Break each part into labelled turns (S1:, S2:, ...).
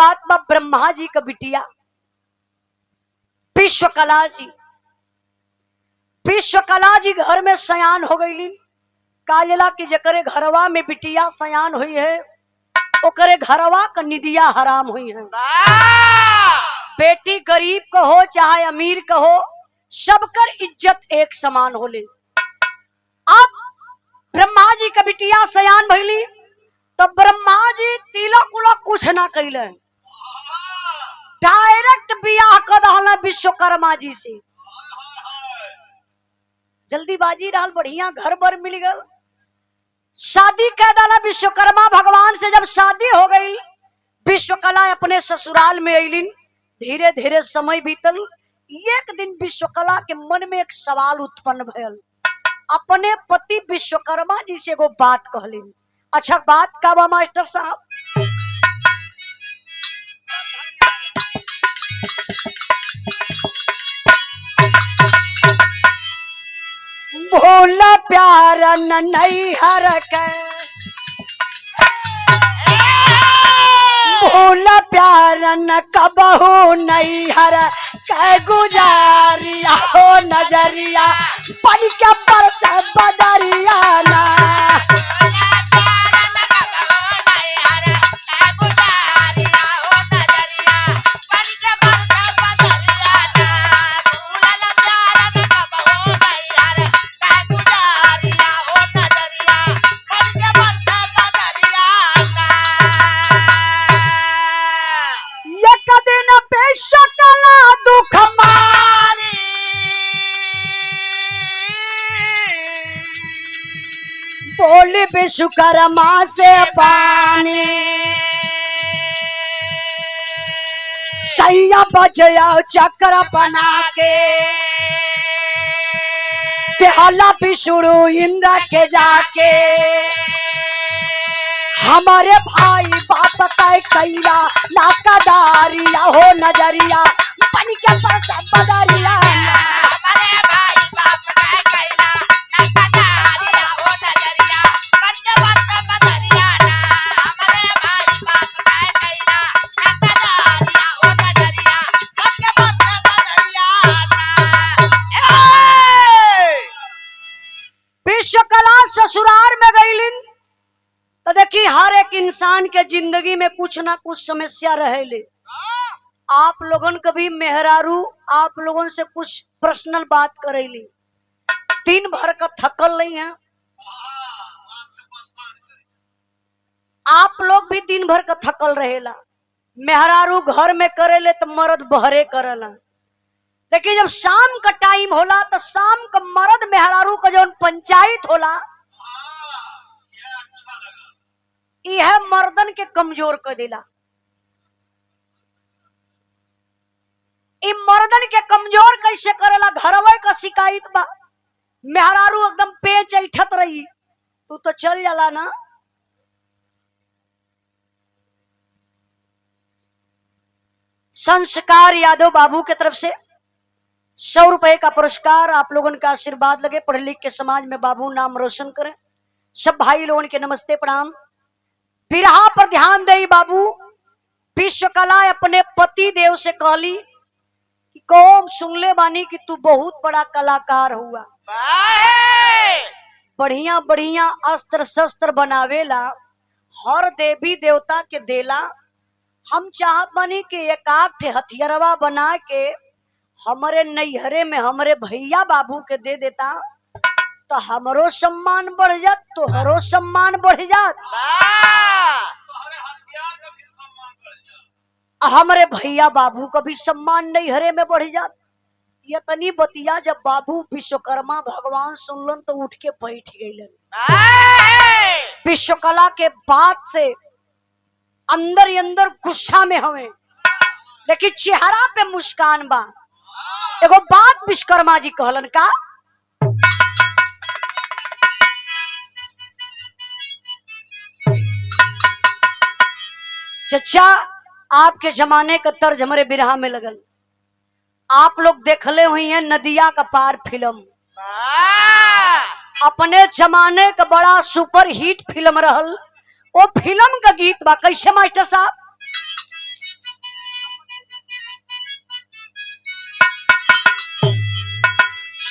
S1: बात बा ब्रह्मा जी का बिटिया विश्वकला जी। विश्वकला जी घर में सयान हो गई। काजला की जकरे घरवा में बिटिया सयान हुई है ओकरे घरवा का निदिया हराम हुई है। बेटी गरीब को हो चाहे अमीर को हो सबकर इज्जत एक समान होले। अब ब्रह्मा जी का बिटिया सयान भइली तो ब्रह्मा जी तिलक उलक कुछ ना कैले, डायरेक्ट बियाह कर दहला विश्वकर्मा जी से। जल्दीबाजी रहल, बढ़िया घर बर मिल गल, शादी कर डाला विश्वकर्मा भगवान से। जब शादी हो गई विश्वकला अपने ससुराल में अलिन। धीरे धीरे समय बीतल। एक दिन विश्वकला के मन में एक सवाल उत्पन्न भयल। अपने पति विश्वकर्मा जी से एगो बात कहलिन। अच्छा बात का बा मास्टर साहब? भोला प्यार नैहर के, भोला प्यार न कबहू नैहर के गुजारिया हो नजरिया पन के पर से बदरिया ना। बोली विश्वकर्मा से पानी सैया बजया चक्र बना के तेहला विष्णु इंद्र के जाके हमारे भाई बाप का कैला नाकादारिया हो नजरिया बन के पास बदरिया। हमारे भाई बाप का कैला नाकादारिया हो नजरिया बन के पास बदरिया ना। हमारे भाई बाप का कैला नाकादारिया हो नजरिया बन के पास बदरिया ना। विश्वकला ससुराल में गईलिन तो देखिए हर एक इंसान के जिंदगी में कुछ ना कुछ समस्या रहेले। आप लोगन कभी मेहरारू आप लोगन से कुछ पर्सनल बात करेली, दिन भर का थकल नहीं है, आप लोग भी दिन भर का थकल रहेला। मेहरारू घर में करेले तो मर्द बहरे करेला, लेकिन जब शाम का टाइम होला तो शाम का मर्द मेहरारू का जो पंचायत होला यह मर्दन के कमजोर कर दिला। मर्दन के कमजोर कैसे करेला? घरवे का शिकायत बा, मेहरारू एकदम पेच ऐठत रही तू तो चल जाला ना। संस्कार यादव बाबू के तरफ से 100 रुपए का पुरस्कार। आप लोगों का आशीर्वाद लगे, पढ़ लिख के समाज में बाबू नाम रोशन करें। सब भाई लोगों के नमस्ते प्रणाम। बिरहा पर ध्यान दे बाबू। विश्वकला अपने पति देव से कहली कि कौम सुनले बानी कि तू बहुत बड़ा कलाकार हुआ, बढ़िया बढ़िया अस्त्र शस्त्र बनावेला, हर देवी देवता के देला। हम चाहत बानी कि एक आठ हथियारवा बना के हमारे नैहरे में हमारे भैया बाबू के दे देता तो हमरो सम्मान बढ़ जात, तोहरो सम्मान बढ़ जात, हमारे भैया बाबू का भी सम्मान नैहरे में बढ़ जात। ये तनी बतिया जब बाबू विश्वकर्मा भगवान सुनलन तो उठ के बैठ गईलन। विश्वकला के बात से अंदर ही अंदर गुस्सा में हमें, लेकिन चेहरा पे मुस्कान बा। एगो बात विश्वकर्मा जी कहलन का, चचा आपके जमाने का तर्ज हमारे बिरहा में लगल। आप लोग देखले हुई हैं नदिया का पार फिल्म, अपने जमाने का बड़ा सुपर हिट फिल्म रहल। वो फिल्म का गीत बा कैसे मास्टर साहब?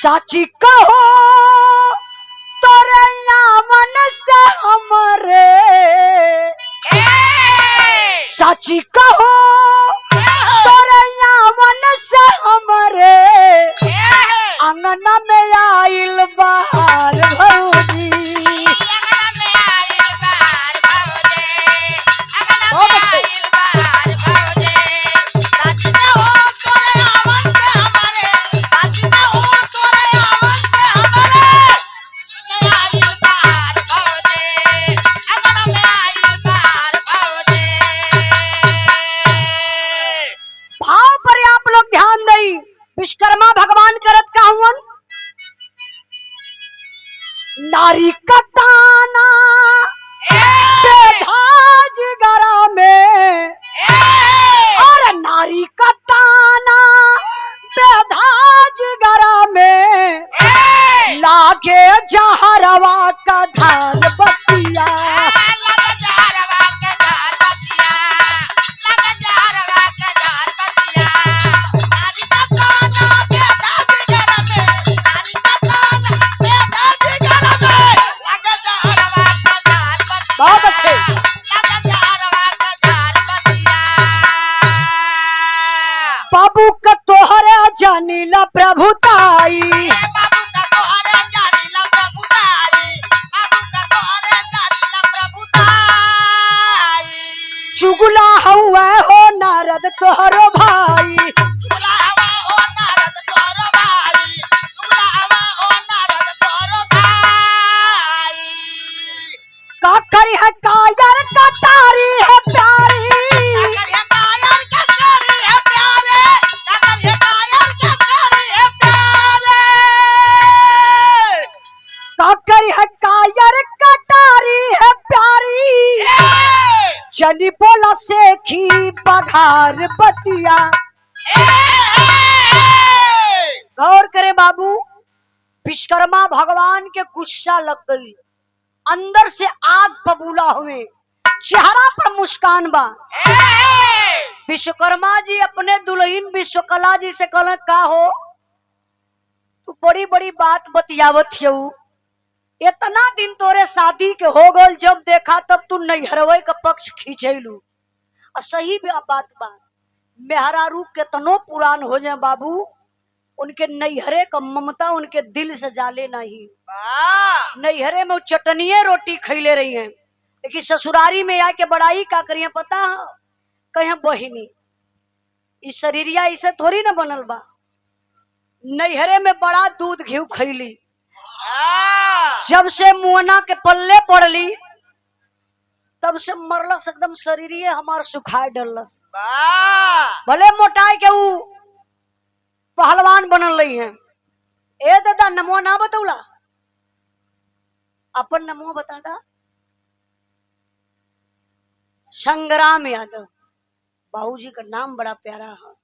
S1: साची कहो तोरे मन से हमरे, साची कहो तोरे मन से हमरे, अंगना में आइल बाहर भौजी। भाव पर आप लोग ध्यान दई। विश्वकर्मा भगवान करत का हुवन, नारी का ताना बेधाज गरा में, और नारी का ताना बेधाज गरा में, लागे जहरवा का धार बतिया। बहुत अच्छे। बाबू का तोहरे जानिला प्रभुताई, चुगला हुआ हो नारद तोहरो भाई, का करी है कायर कटारी है प्यारी, का करी है कायर कटारी है प्यारी, चली बोला सेखी बघार बतिया। गौर करे बाबू, विश्वकर्मा भगवान के गुस्सा लग गई, अंदर से आग बबूला हुए, चेहरा पर मुस्कान बा। विश्वकर्मा जी अपने दुल्हन विश्वकला जी से कहले, का हो तू बड़ी बड़ी बात बतियावत हो, इतना दिन तोरे शादी के हो गल, जब देखा तब तू नैहरवे का पक्ष खींचेलू। सही बात बा, मेहरारू केतनो पुरान हो जाए बाबू, उनके नैहरे का ममता उनके दिल से जाले नहीं। नैहरे में चटनिये रोटी खैले रही हैं, लेकिन ससुरारी में आके बड़ाई का करिए पता है, कहीं बहिनी इस शरीरिया इसे थोड़ी ना बनल बा। नैहरे में बड़ा दूध घी खैली, जब से मुअना के पल्ले पड़ली तब से मरलस, एकदम शरीरिये हमार सुखाए डलस। भले मोटाई के ऊ पहलवान बनल रही है। ए दादा नमो ना बतौला, अपन नमो बता दा। संग्राम यादव, बाबूजी का नाम बड़ा प्यारा है,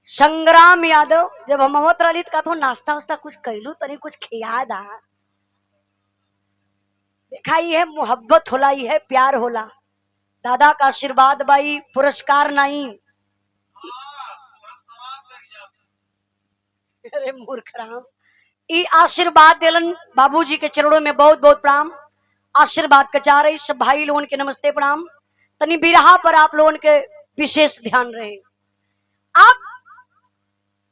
S1: संग्राम यादव। जब हम अवत रही तो नाश्ता वास्ता कुछ कैलू, तनी कुछ खिया दा। देखा ये है मोहब्बत होला, ये है प्यार होला। दादा का आशीर्वाद बाई, पुरस्कार नहीं। अरे मूर्ख राम, ई आशीर्वाद दिलन बाबूजी के चरणों में बहुत बहुत प्रणाम। आशीर्वाद कचा रही सब भाई लोगों के नमस्ते प्रणाम। तनी बिरहा पर आप लोगों के विशेष ध्यान रहे। आप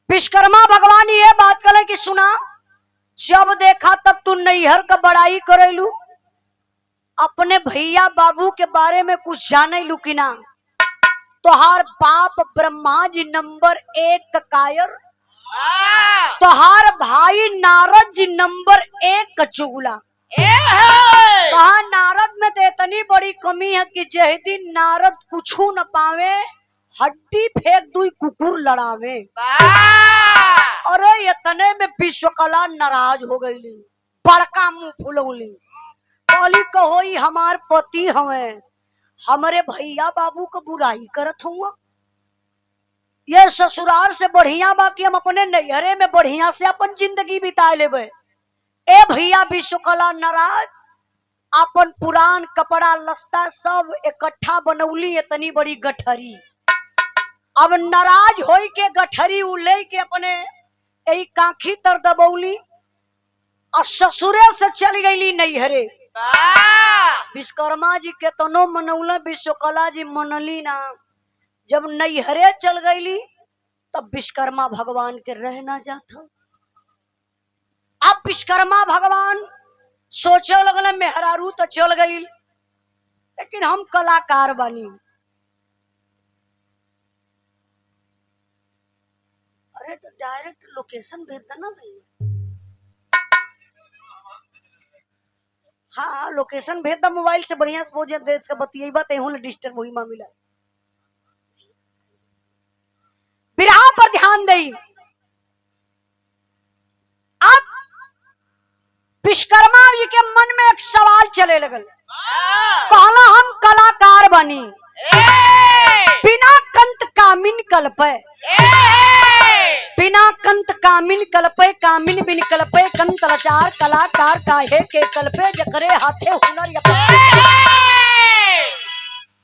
S1: विश्वकर्मा भगवान ये बात करे कि सुना, जब देखा तब तू नैहर का बड़ाई करेलू, अपने भैया बाबू के बारे में कुछ जाने लू कि ना। तोहार बाप ब्रह्मा जी नंबर 1 का कायर, तोहार भाई नारद जी नंबर 1 का चुगला। कहा नारद में तो इतनी बड़ी कमी है कि जह दिन नारद कुछ न पावे, हड्डी फेंक दुई कुकुर लड़ावे। अरे इतने में विश्वकला नाराज हो गई, बड़का मुंह फुलौली, बोली कहो हमार पति हमें, हमारे भैया बाबू को बुराई करत हुआ। ये ससुराल से बढ़िया बा कि हम अपने नैहरे में बढ़िया से अपन जिंदगी बिता लेबे। ए भैया विश्वकला नाराज, अपन पुरान कपड़ा लस्ता सब इकट्ठा बनौली इतनी बड़ी गठरी। अब नाराज होई के गठरी उ ले के अपने यही काखी तर दबौली और ससुरे से चल गईली नैहरे। विश्वकर्मा जी के तनो मनौला, विश्वकला जी मनली ना। जब नैहरे चल गईली तब विश्वकर्मा भगवान के रह ना जाता। अब विश्वकर्मा भगवान सोचे लगल मेहरारू तो चल गई, लेकिन हम कलाकार बनी। अरे तो डायरेक्ट लोकेशन भेज देना भैया। हाँ लोकेशन भेज द मोबाइल से, बढ़िया से पहुंचे देश का बतिये बात हूँ डिस्टर्ब वही मामला। बिरहा पर ध्यान दई। अब विश्वकर्मा जी के मन में एक सवाल चले लगल, कहला हम कलाकार बनी, बिना कंत कामिन कल्पे, बिना कंत कामिन कल्पे, कामिन बिन कल्पे कंत लाचार, कलाकार काहे के कल्पे, जकरे हाथे हुनर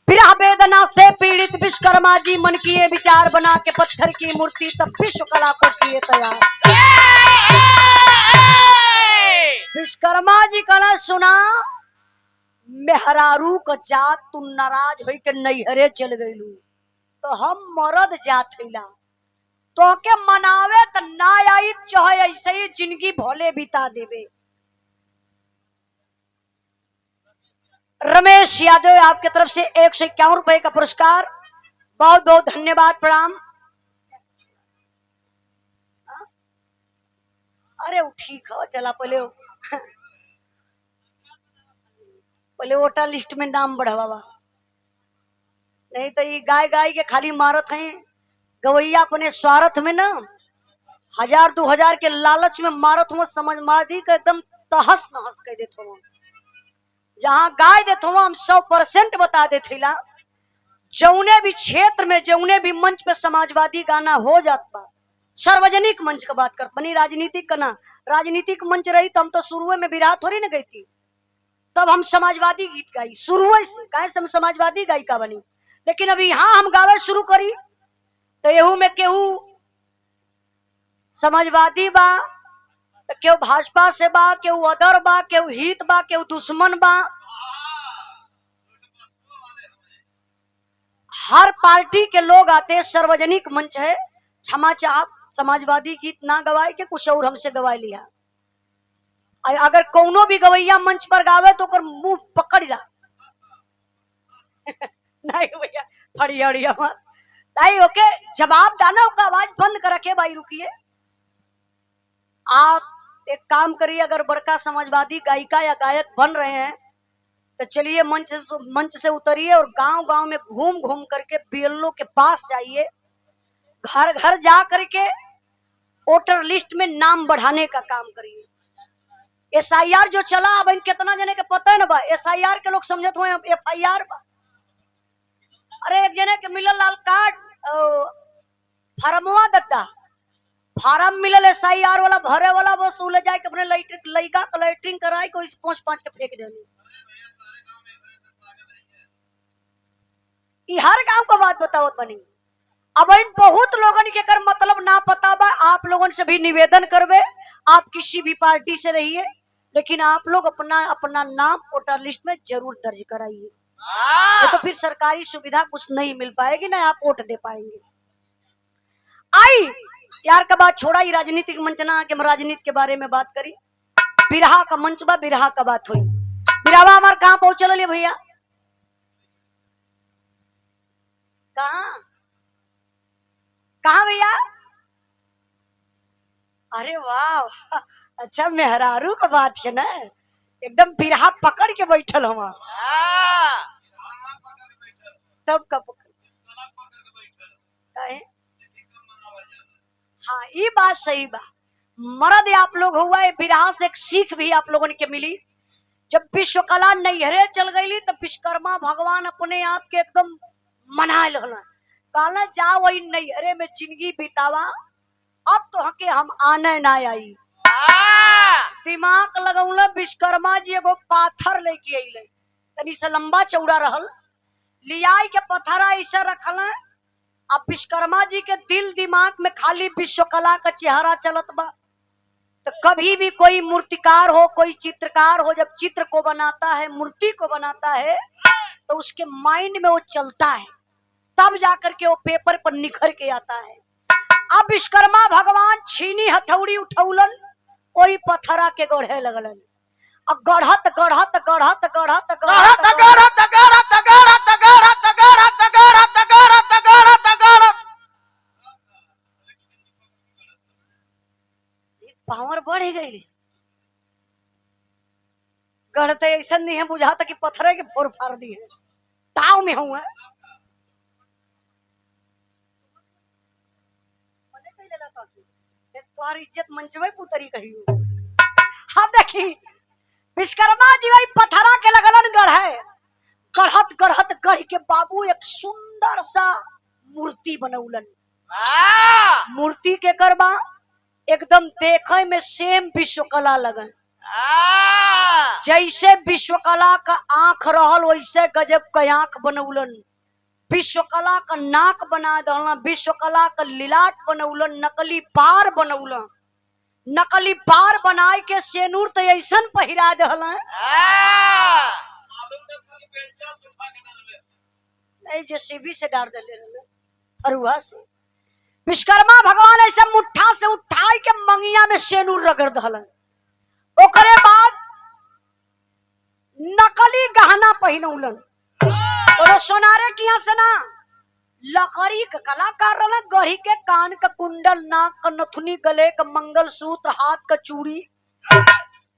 S1: विरह वेदना से पीड़ित विश्वकर्मा जी मन किए विचार, बना के पत्थर की मूर्ति तब विश्व कला को किए तैयार। विश्वकर्मा जी कला सुना, मेहरारू का जात तू नाराज होई के नैहरे चल गईलू, तो हम मरद जात हैला, तो के मनावे त ना आई, चाहे ऐसे ही जिंदगी भोले बिता देवे। रमेश यादव आपके तरफ से 151 रुपए का पुरस्कार, बहुत बहुत धन्यवाद, प्रणाम। अरे वो ठीक है, चला पहले वोटर लिस्ट में नाम बढ़ावा, नहीं तो ये गाय गाय के खाली मारत हैं। गवैया अपने स्वार्थ में ना 1000-2000 के लालच में मारत हो, समझ मादी का एकदम तहस नहस कर देते हो। जहां गाय देते हो हम 100% बता देते ला, जौने भी क्षेत्र में जौने भी मंच पे समाजवादी गाना हो जाता, सार्वजनिक मंच का बात कर बनी, राजनीतिक का ना। राजनीतिक मंच रही तो हम तो शुरू में विराट थोड़ी ना गई थी, तब हम समाजवादी गीत गाई शुरू से, काहे से हम समाजवादी गायिका बनी। लेकिन अभी यहाँ हम गावे शुरू करी तो एहू में केहू समाजवादी बा, तो केहू भाजपा से बा, केहू अदर बा, केहू हित बा, केहू दुश्मन बा। हर पार्टी के लोग आते, सार्वजनिक मंच है, क्षमा चाह समाजवादी गीत ना गवाए के कुछ और हमसे गवाए लिया। अगर कोनो भी गवैया मंच पर गावे तो कर मुंह पकड़ ला नहीं भैया फड़िया मत नहीं, ओके जवाब दाना, उसका आवाज बंद कर रखे भाई, रुकिए। आप एक काम करिए, अगर बड़का समाजवादी गायिका या गायक बन रहे हैं तो चलिए मंच से उतरिए और गांव गांव में घूम घूम करके बीएलओ के पास जाइए, घर घर जा करके वोटर लिस्ट में नाम बढ़ाने का काम करिए। SIR जो चला, अब इन कितना जने के पता है ना बा, SIR के लोग समझत हुए FIR बा। अरे एक जने के मिलल लाल कार्ड, फार्मवा दत्ता, फार्म मिलल SIR वाला भरे वाला, बस उले जाए के अपने लइका कलेक्टिंग कराई को 5-5 के फेंक देनी। हर गांव को बात बतावत बनी। अब इन बहुत लोगन के कर मतलब ना पता बा, आप लोगन से भी निवेदन करवे, आप किसी भी पार्टी से रहिए, लेकिन आप लोग अपना अपना नाम वोटर लिस्ट में जरूर दर्ज कराइए, तो फिर सरकारी सुविधा कुछ नहीं मिल पाएगी, ना आप वोट दे पाएंगे। आई यार का बात छोड़ा, ही राजनीतिक मंच ना आके राजनीति के बारे में बात करी। बिरहा का मंच बा, बिरहा का बात हुई। बिरहा हमार कहाँ पहुंचल है भैया, कहाँ कहाँ भैया? अरे वाह, अच्छा मेहरारू का बात है ना, एकदम बिरहा पकड़ के बैठल हम तब का हाँ ये बात सही बा, मर्द आप लोग हुआ है, बिरहा से एक सीख भी आप लोगों ने मिली। जब विश्वकला नैहरे चल गई तब विश्वकर्मा भगवान अपने आप के एकदम मना लगना, कहना जा वही नैहरे में जिंदगी बितावा, अब तो हके हम आने ना आई। दिमाग लगौल विश्वकर्मा जी एगो पाथर लेके अइले, तनी से लंबा चौड़ा रहल, लियाई के पत्थरा ऐसे रखल, अब विश्वकर्मा जी के दिल दिमाग में खाली विश्वकला का चेहरा चलत बा। तो कभी भी कोई मूर्तिकार हो, कोई चित्रकार हो, जब चित्र को बनाता है, मूर्ति को बनाता है, तो उसके माइंड में वो चलता है, तब जाकर के वो पेपर पर निखर के आता है। अब विश्वकर्मा भगवान छीनी हथौड़ी उठौलन, कोई पत्थरा के गढ़े लगलन। अब गढ़त गढ़त गढ़त गढ़त गढ़त गढ़त गढ़त गढ़त गढ़त गढ़त गढ़त गढ़त गढ़त गढ़त पावर बढ़ गई। गढ़ते ऐसा नहीं है बुझाता कि पत्थरे के फोड़ फाड़ दिए, ताव में हुआ। तुम्हारी इज्जत मंचवे पुतरी कही हो। हाँ देखी विश्वकर्मा जी वही पत्थरा के लगलन गढ़े, गढ़त गढ़त गढ़ के बाबू एक सुंदर सा मूर्ति बनौलन। मूर्ति के करबा एकदम देखे में सेम विश्वकला लगन। जैसे विश्वकला का आंख रहल वैसे गजब का आंख बनौलन। विश्वकला का नाक बना दहलन, विश्वकला का लिलाट बनौलन, नकली बार बनौलन। नकली बार बनाए के सेनूर तो ऐसन पहिरा दहलन नहीं जेसीबी से डाल दे अरुआ से। विश्वकर्मा भगवान ऐसे मुट्ठा से उठाई के मंगिया में सेनूर रगड़ दहलन। ओकरे बाद नकली गहना पहिनौलन और सोनारे किया से ना लकड़ी का कलाकार रहलन। गढ़ी के कान का कुंडल, नाक का नथुनी, गले का मंगलसूत्र, हाथ का चूड़ी,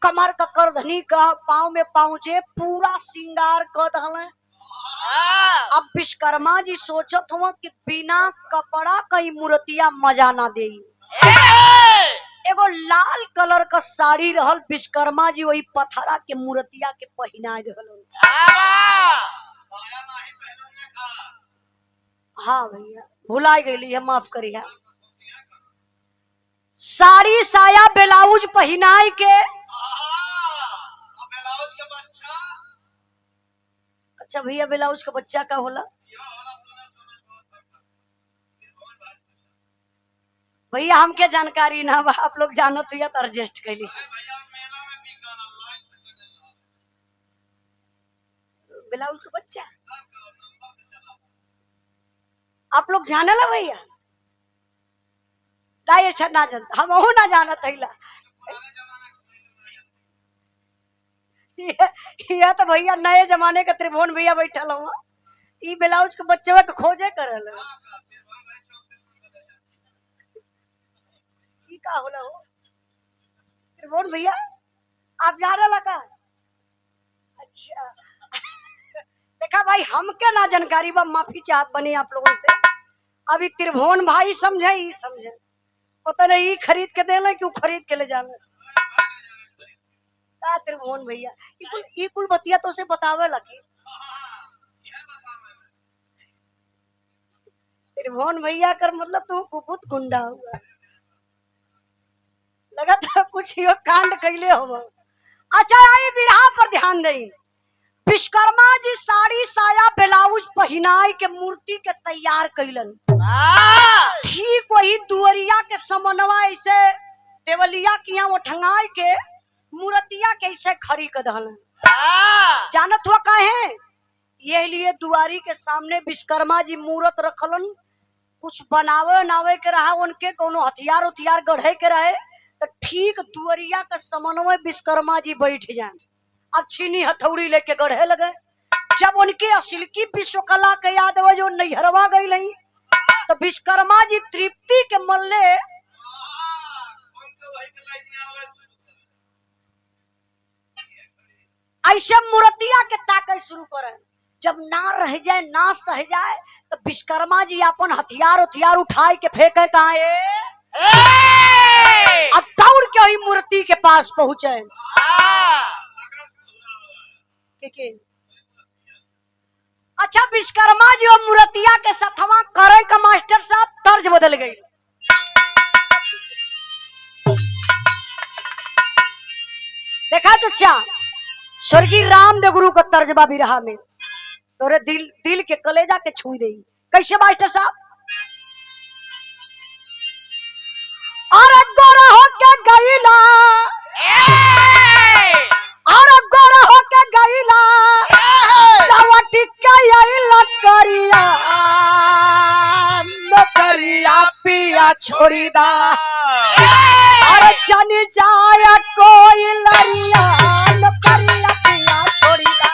S1: कमर का करधनी का, पाँव में पाँचे, पूरा श्रृंगार कर दहलन। अब विश्वकर्मा जी सोचत हुआ कि बिना कपड़ा कई मूर्तिया मजा ना दे। एगो लाल कलर का साड़ी रहल, विश्वकर्मा जी वही पथरा के मूर्तिया के पहिना दहलन। हाँ भैया भुला गई है, माफ करिए। साड़ी साया ब्लाउज पहिनाई के अच्छा भैया ब्लाउज का बच्चा का होला भैया हमके जानकारी ना बा, आप लोग जानत हुआ तो एडजस्ट कर ली। ब्लाउज का बच्चा आप लोग जाने ला भैया? अच्छा ना जानता, हम ना जानत है। यह तो भैया नए जमाने का त्रिभुवन भैया बैठल हुआ, ई ब्लाउज के बच्चे के खोजे करल। का होला हो त्रिभुवन भैया आप जाने लगा? अच्छा देखा भाई हमके ना जानकारी बा, माफी चाहत बनी आप लोगों से। अभी त्रिभुवन भाई समझे ही समझे, पता नहीं खरीद के देना क्यों खरीद के ले जाना। त्रिभुवन भैया ई कुल बतिया तो उसे बतावे लगी। त्रिभुवन भैया कर मतलब तू कुपुत गुंडा हुआ लगा था, कुछ यो कांड कैले हो। अच्छा आई बिरहा पर ध्यान दें। विश्वकर्मा जी साड़ी साया ब्लाउज पहिनाई के मूर्ति के तैयार कैलन। ठीक वही दुअरिया के समनवा ऐसे देवलिया किया वो ठंगाई के मूर्तिया के ऐसे खड़ी कर दहलन। जानत हुआ काहे? ये लिए दुआरी के सामने विश्वकर्मा जी मूर्त रखलन। कुछ बनावे नावे के रहा, उनके कोनो हथियार उथियार गढ़े के रहे, तो ठीक दुअरिया के समन्वय विश्वकर्मा जी बैठ जाए। अब छीनी हथौड़ी लेके गढ़े लगे। जब उनके असली विश्वकला के याद हो जो नैहरवा गई नहीं, तो विश्वकर्मा जी तृप्ति के मल्ले ऐसे मूर्तिया के ताकत शुरू करे। जब ना रह जाए ना सह जाए तो विश्वकर्मा जी अपन हथियार उथियार उठाए के फेंके कहा अब दौड़ के वही मूर्ति के पास पहुंचे। अच्छा विश्वकर्मा जी और मूर्तिया के सथवा करे का मास्टर साहब तर्ज बदल गई। देखा चचा स्वर्गीय रामदेव गुरु का तर्जबा भी रहा में तोरे दिल के कलेजा के छू दे। कैसे मास्टर साहब? नजरिया पिया छोड़ी दा अरे जन जाया कोई लरिया नजरिया पिया छोड़ी दा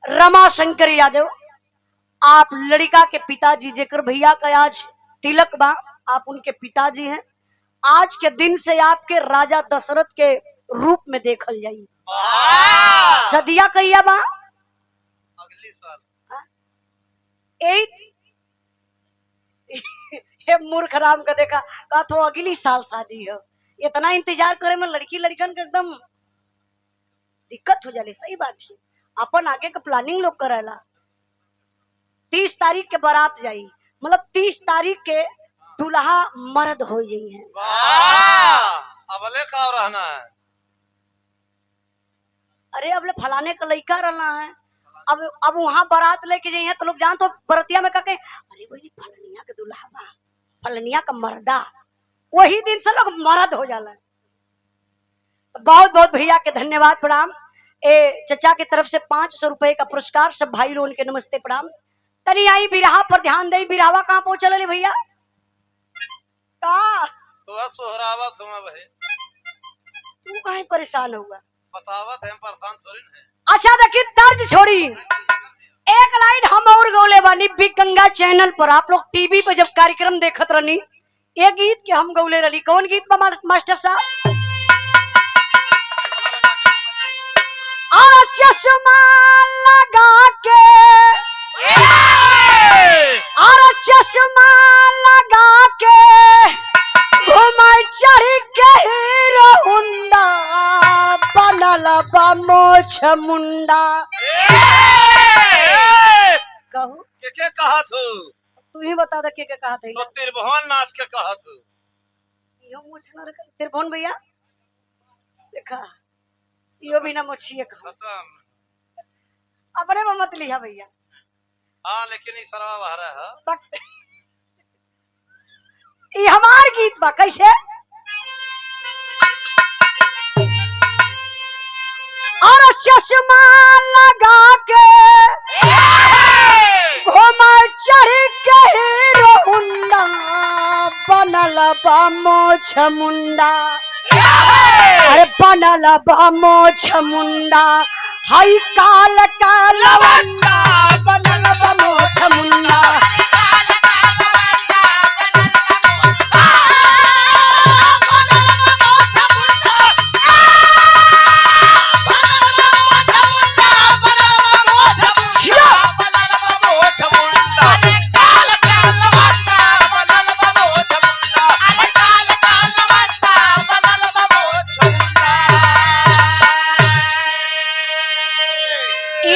S1: रमा शंकर यादव आप लड़का के पिताजी जेकर भैया का आज तिलक बा आप उनके पिताजी हैं। आज के दिन से आपके राजा दशरथ के रूप में देखल जाई। सदिया कहिया बा
S2: अगली साल
S1: ये मूर्ख राम का देखा का तो अगली साल शादी है। इतना इंतजार करे में लड़की लड़कन के एकदम दिक्कत हो जाले। सही बात है अपन आगे का प्लानिंग लोग करेला। 30 तारीख के बारात जाई मतलब 30 तारीख के दुल्हा मर्द हो जाई है।
S2: अबले का रहना है
S1: अरे अबले फलाने का लड़का रहना है। अब वहां बारात लेके जाइए तो लोग जान तो बरतिया में कहे अरे वही फलनिया का दुल्हा बा फलनिया का मर्दा। वही दिन से लोग मर्द हो जाला। बहुत बहुत भैया के धन्यवाद प्रणाम। ए चचा की तरफ से 500 रुपए का पुरस्कार। सब भाई लोगों के नमस्ते प्रणाम। तनी आई बिरहा पर ध्यान दे। बिरहावा कहाँ पहुंचल भैया का
S2: तो सोहरावत हुआ भाई
S1: तू कहीं परेशान होगा
S2: बतावत है परेशान थोड़ी है।
S1: अच्छा देखिए तर्ज छोड़ी एक लाइन हम और गौले बानी बिग गंगा चैनल पर। आप लोग टीवी पे जब कार्यक्रम देखत रहनी ये गीत के हम गौले रही। कौन गीत बा मास्टर साहब? और चश्मा लगा के और चश्मा लगा के घुमाई चढ़ के हीरो हुंडा बनल बा मोछ मुंडा। कहू
S2: के कहा तू
S1: तू ही बता दे के कहा थे।
S2: तो त्रिभुवन नाच के कहा तू
S1: यो मोछ न रख त्रिभुवन भैया देखा यो भी ना मोछिए कहा अपने में मत लिया भैया।
S2: हाँ लेकिन इस सरवा बहरा है
S1: ये हमार गीत बा कैसे और चश्मा लगा के घुमा चढ़ के हीरो हुंडा बनल बा मोछ मुंडा। अरे बनल बा मोछ मुंडा हाई काल का लवंडा बनल बा मोछ मुंडा।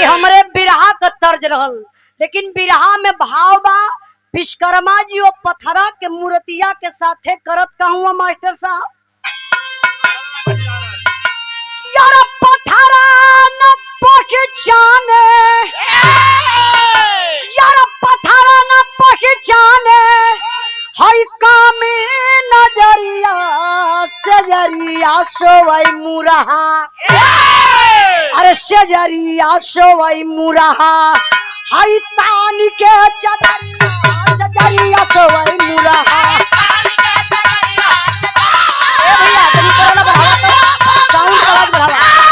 S1: हमरे बिरहा का तर्ज रहल लेकिन बिरहा में भाव बा विश्वकर्मा जी और पथरा के मूर्तिया के साथे करत कहूँ मास्टर साहब यार पथरा न पहचाने यार पथरा न पहचाने हई कामी नजरिया सजरिया सोवई मुरहा। अरे सजरिया सोवई मुरहा हई तान के चदरिया सजरिया सोवई मुरहा। ए भैया तनी कोरोना बढ़ावा साउंड आवाज बढ़ावा।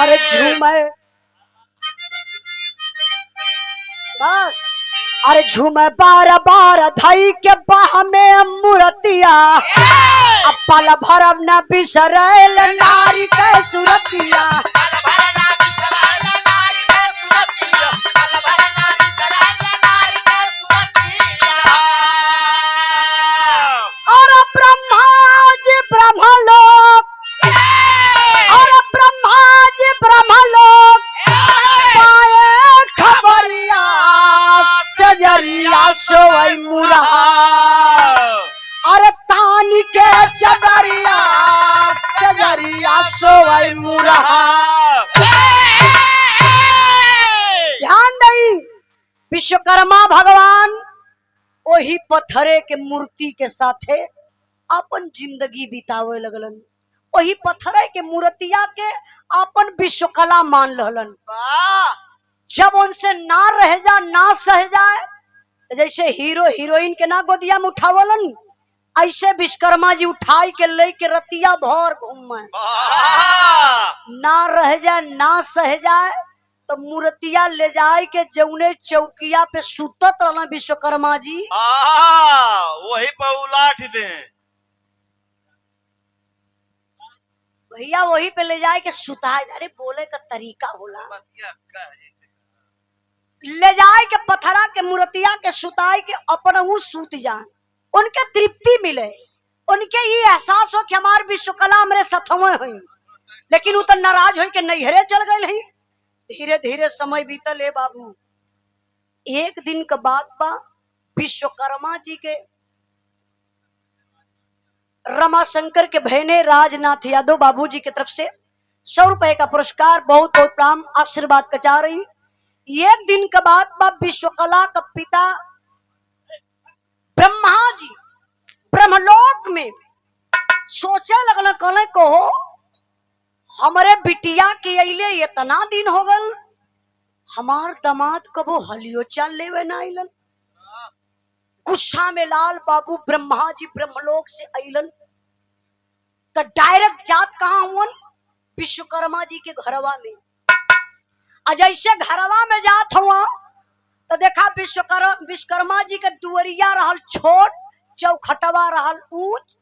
S1: अरे झूमे बस अरे झूमे बार बार धई के बाह में मूर्तिया अब पल भरब न बिसरैल नारी के सुरतिया। और ब्रह्मा जी ब्रह्मलोक और ब्रह्मा जी ब्रह्मलोक पाए खबरिया सजरिया सोई मुरहा। अरे तान के विश्वकर्मा भगवान वही पत्थरे के मूर्ति के साथे अपन जिंदगी बितावे लगलन। वही पत्थरे के मूर्तिया के अपन विश्वकला मान लहलन। जब उनसे ना रह जा ना सह जाए, जैसे हीरो हीरोइन के ना गोदिया में उठावलन, ऐसे विश्वकर्मा जी उठाई के ले के रतिया भर घूमे। ना रह जाए ना सह जाए तो मूर्तिया ले जाए के जौने चौकिया पे सुतत रहना विश्वकर्मा जी,
S2: वही पे उलाट दे
S1: भैया, वही पे ले जाए के सुताए। अरे बोले का तरीका होला, ले जाए के पथरा के मूर्तिया के सुताए के अपन सूत जाए, उनके तृप्ति मिले, उनके ये एहसास हो कि हमारे विश्वकला मेरे सथवे हुई। लेकिन वो तो नाराज हो के नैहरे चल गए ही। धीरे धीरे समय बीतल है बाबू। एक दिन के बाद बा विश्वकर्मा जी के रमाशंकर के बहने राजनाथ यादव बाबूजी की तरफ से 100 रुपए का पुरस्कार, बहुत बहुत प्राम आशीर्वाद कचा रही। एक दिन के बाद बा विश्वकला का पिता ब्रह्मा जी ब्रह्मलोक में सोचे लगल, कहले कहो हमारे बिटिया के अइले इतना दिन हो गल, हमार दामाद कबो हलियो चाल लेवे ना अइलन। गुस्सा में लाल बाबू ब्रह्मा जी ब्रह्मलोक से अइलन तो डायरेक्ट जात कहाँ हुन, विश्वकर्मा जी के घरवा में। जैसे घरवा में जात हुआ तो देखा विश्वकर्मा जी के दुवरिया रहल छोट, चौखटवा रहल ऊंच।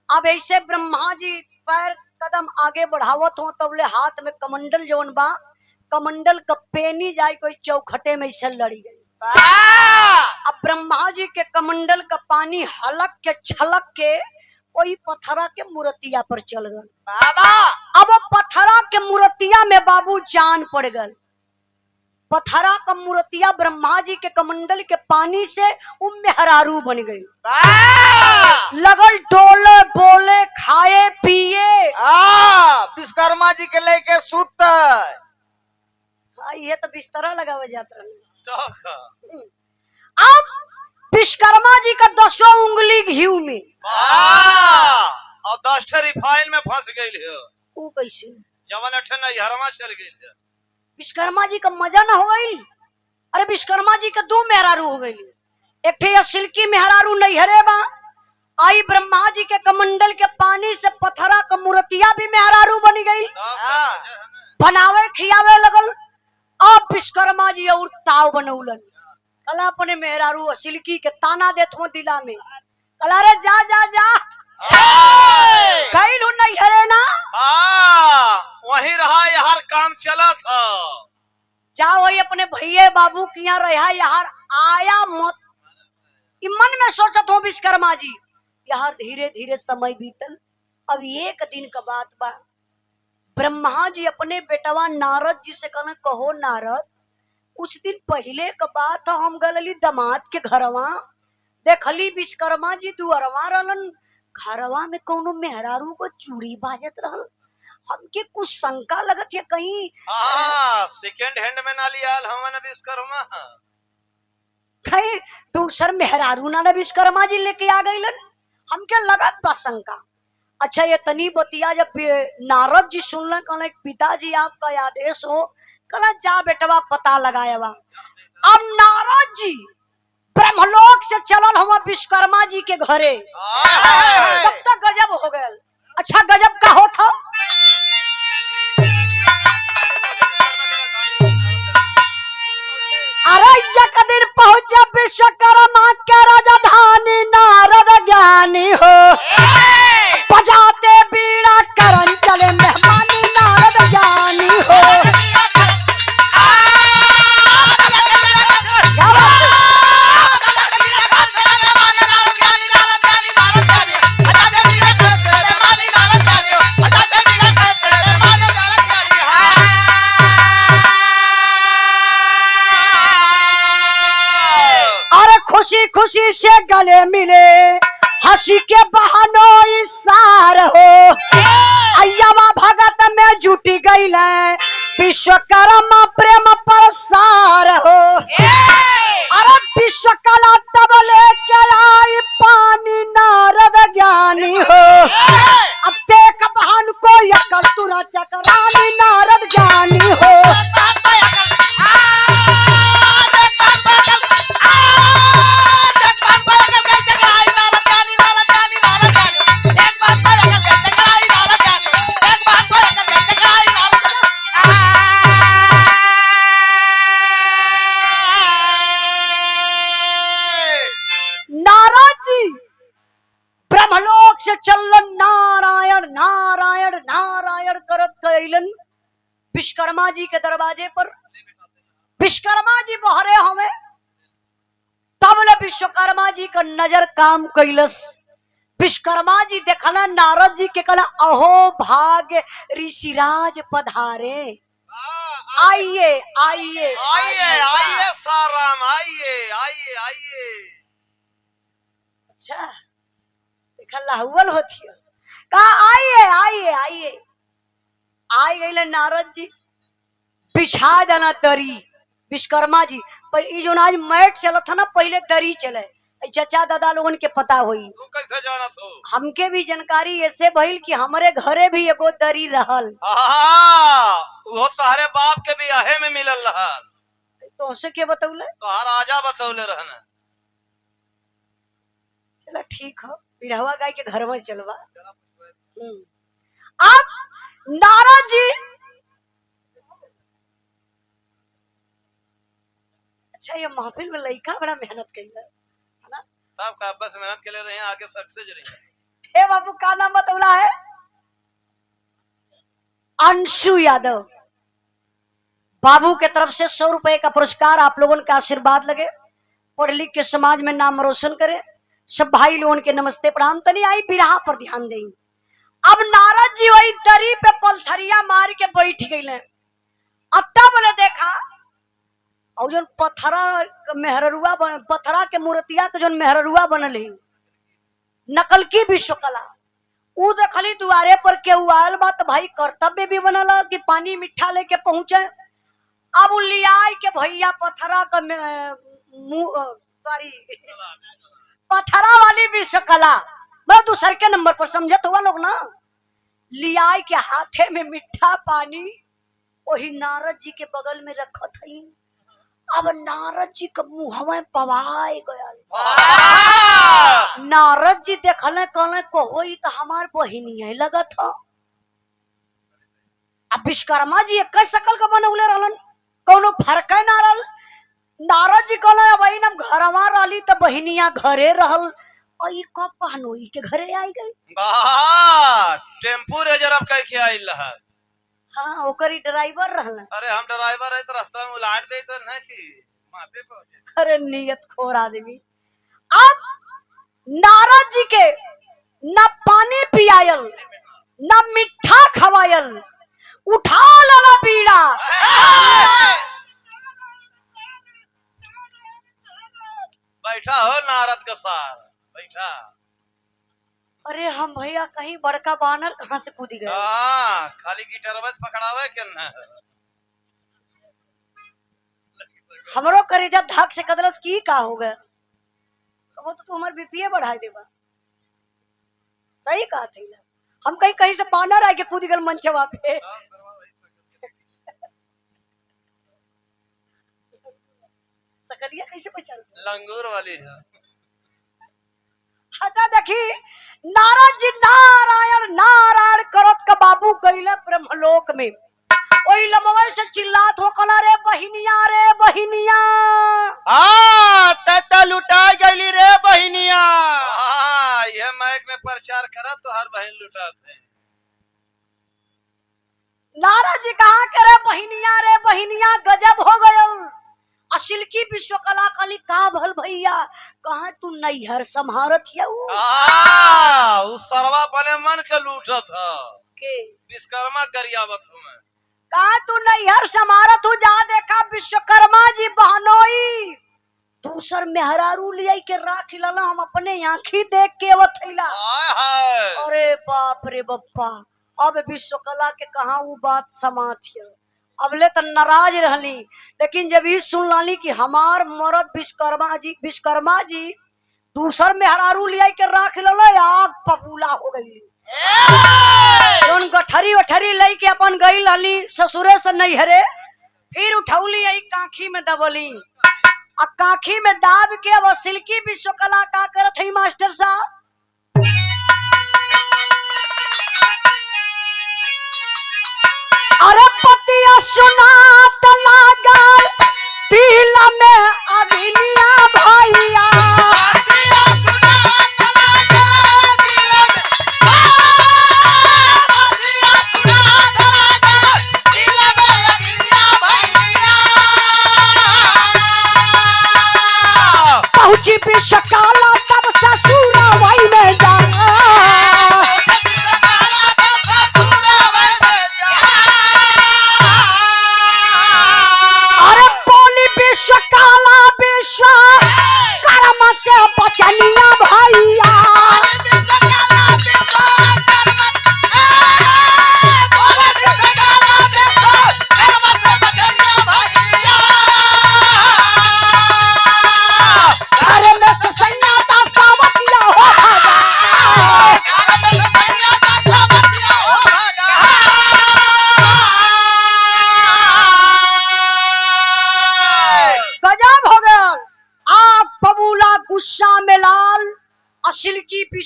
S1: अब ऐसे ब्रह्मा जी पैर कदम आगे बढ़ावत हो तब ले हाथ में कमंडल जवन बा, कमंडल का पेनी जाए कोई चौखटे में ऐसे लड़ी गई। अब ब्रह्मा जी के कमंडल का पानी हलक के छलक के वही पथरा के मूर्तिया पर चल गल। अब पथरा के मूर्तिया में बाबू जान पड़ गल। पथरा का मूर्तिया ब्रह्मा जी के कमंडल के पानी से मेहरारू बन गई। लगल डोले बोले खाए पिए
S3: विश्वकर्मा जी के लेके सुत।
S1: ये तो बिस्तरा लगावे जात रहे। अब विश्वकर्मा जी का 10 उंगली घीव में
S2: और 10 रिफाइन में फंस गई है।
S1: वो कैसे
S2: जवन नैहरवा चल गई।
S1: विश्वकर्मा जी का मजा ना हो गई। अरे विश्वकर्मा जी का 2 मेहरारू हो गई। एक थे सिल्की मेहरारू नैहरे बा, आई ब्रह्मा जी के कमंडल के पानी से पथरा का मूर्तिया भी मेहरारू बनी गई। बनावे खियावे लगल। अब विश्वकर्मा जी और ताव बनौलन। कला अपने मेहरारू सिल्की के ताना देत हो दिला में, कला रे जा जा जा कहीं नहीं हरे ना,
S2: वहीं रहा यार काम चला था।
S1: जा वही अपने भैया बाबू की यहाँ रहा यार, आया मत। मन में सोचत हो विश्वकर्मा जी। यार धीरे धीरे समय बीतल। अब एक दिन का बात बा, ब्रह्मा जी अपने बेटवा नारद जी से कहना, कहो नारद कुछ दिन पहले का बात है, हम गलली दामाद के घरवा, देखली विश्वकर्मा जी दुअरवा रहलन, घरवा में कोनो मेहरारू को चूड़ी बाजत रहल। हमके कुछ शंका लगत है कहीं
S2: सेकंड हैंड में ना लिया हमन विश्वकर्मा,
S1: कहीं दूसर मेहरारू ना विश्वकर्मा जी लेके आ गईलन। हमके लगत बा शंका। अच्छा ये तनी बतिया जब नारद जी सुनल, कहले पिताजी आपका आदेश हो, कहला जा बेटवा पता लगाया बा। अब नारद जी ब्रह्मलोक से चलल हम विश्वकर्मा जी के घरे। तब तक गजब हो गया। अच्छा गजब का हो था, अरे एक दिन पहुंचे विश्वकर्मा के राजधानी, नारद ज्ञानी हो बजाते बीड़ा करन चले मेहमानी, नारद ज्ञानी हो। खुशी खुशी से गले मिले, हंसी के बहानों इशार हो, अय्यावा भगत में जुटी गई विश्वकर्मा प्रेम प्रसार हो। लगलन नारायण नारायण नारायण करत गइलन विश्वकर्मा जी के दरवाजे पर। विश्वकर्मा जी बहरे हमें तब ले विश्वकर्मा जी का नजर काम कैलस। विश्वकर्मा जी देखला नारद जी के कहला अहो भाग्य ऋषिराज पधारे, आइए आइए
S2: आइए आइए साराम, आइए आइए आइए।
S1: अच्छा देखला हुवल होती है, कहा आइए आइए आइए। आई गई नारद जी, बिछा देना दरी। विश्वकर्मा जी जो आज मैट चलत था ना, पहले दरी चले, चाचा दादा लोगन के पता हुई।
S2: तू कैसे जाना तो?
S1: हमके भी जानकारी ऐसे भइल कि हमारे घरे भी एगो दरी रहल।
S2: वो तारे बाप के भी आहे में मिलल रहल।
S1: तो उसे के बतौले?
S2: तोहार आजा बतौले रहना।
S1: चला ठीक हो, बिरहवा गाय के घर में चलवा। अब नारद जी अच्छा ये महफिल में लड़का बड़ा मेहनत कइला है ना,
S2: सब का बस मेहनत के ले रहे हैं, आगे सक्सेस रही।
S1: हे बाबू का नाम बतौला है? अंशु यादव। बाबू के तरफ से 100 रुपए का पुरस्कार, आप लोगों का आशीर्वाद लगे, पढ़ लिख के समाज में नाम रोशन करे। सब भाई लोगों के नमस्ते प्रणाम। तनी आई बिरहा पर ध्यान दें। अब नारद जी वही दरी पे पलथरिया मार के बैठ गए। अब तब बोले देखा और जो पथरा मेहरुआ पथरा के मूर्तिया के जो मेहरुआ बनल है नकल की विश्वकला, उ देखली दुआरे पर के आयल बा तो भाई कर्तव्य भी बनल कि पानी मीठा लेके पहुंचे। अब लिया के भैया पथरा का सॉरी पथरा वाली विश्वकला मैं दूसर के नंबर पर समझत हुआ लोग ना, लिया के हाथे में मीठा पानी वही नारद जी के बगल में रखत हई। अब नारद जी का मुंह में पवाए गया। नारद जी देखले कहले कोई तो हमार बहिनी है लगत हो। अब विश्वकर्मा जी एक शकल का बनौले रहलन, कोनो फर्क है ना रहल। नारद जी कहले भाई ना घरवा रहली तो बहिनिया घरे रहल, और ये कब पहनोई के घरे आई गई।
S2: वाह, टेम्पू रिजर्व करके आइल रहल।
S1: हाँ ओकरी ड्राइवर रहल।
S2: अरे हम ड्राइवर है तो रास्ता में उलाट दे तो नहीं कि माथे पे।
S1: अरे नियत खोर आदमी। अब नारद जी के न पानी पियायल न मीठा खवायल, उठा लाला बीड़ा।
S2: बैठा हो नारद का सार, बैठा।
S1: अरे हम भैया कहीं बड़का बानर कहाँ से कूद गए।
S2: खाली गिटारवा पकड़ावे के ना।
S1: हमरो करेजा धक से कदलस की का हो गया। वो तो तू हमार बीपीए बढ़ा देबा। सही कहा थी। हम कहीं कहीं से बानर आके कूद गल मंचवा पे। सकलिया कैसे पहचान?
S2: लंगूर वाली है।
S1: अच्छा देखी नारद जी नारायण नारायण करत का बाबू कइले ब्रह्मलोक में। ओही लमवे से चिल्लात हो कला रे बहिनिया रे बहिनिया।
S3: तता लुटा गईली रे बहिनिया।
S2: यह माइक में प्रचार करा तो हर बहन लुटाते।
S1: नारद जी कहा करे बहिनिया रे बहिनिया गजब हो गयल। असिल की विश्वकला कली का भल भैया, कहा तू नैहर संहारत है
S2: उस सरवा बने मन के लूटत
S1: के
S2: विश्वकर्मा गरियावत में।
S1: कहा तू नैहर संहारत हो, जा देखा विश्वकर्मा जी बहनोई दूसर मेहरारू लिया के राख लला। हम अपने आंखी देख के वथैला। अरे बाप रे बप्पा, अब विश्वकला के कहा वो बात समाथिया। अबले तो नाराज रहली, लेकिन जब ये सुन लाली कि हमार मरद विश्वकर्मा जी दूसर मेहरारू लिया के राख लला, आग पपूला हो गई। उन गठरी वठरी लई के अपन गई लाली ससुरे से नैहरे, फिर उठौली आई काखी में दबली। अब काखी में दाब के अब सिल्की विश्वकला का करत है मास्टर साहब। अरे पतिया सुनात लागल दिल में अग्निया भैया।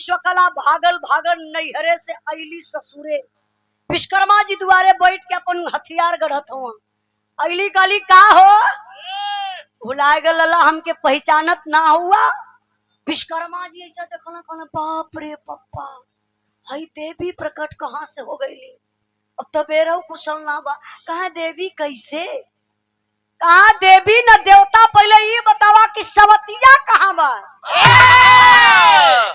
S1: विश्वकला भागल भागल नैहरे से अली ससुरे। विश्वकर्मा जी दुआरे बैठ के अपन हथियार गढ़त हुआ। अली काली का हो भुलाए गल लला हमके पहचानत ना हुआ। विश्वकर्मा जी ऐसा देखला कहना बाप रे पप्पा हई देवी प्रकट कहाँ से हो गई। अब तो बेरो कुशल ना बा कहा देवी कैसे कहा देवी न देवता पहले ये बतावा कि सवतिया कहाँ बा।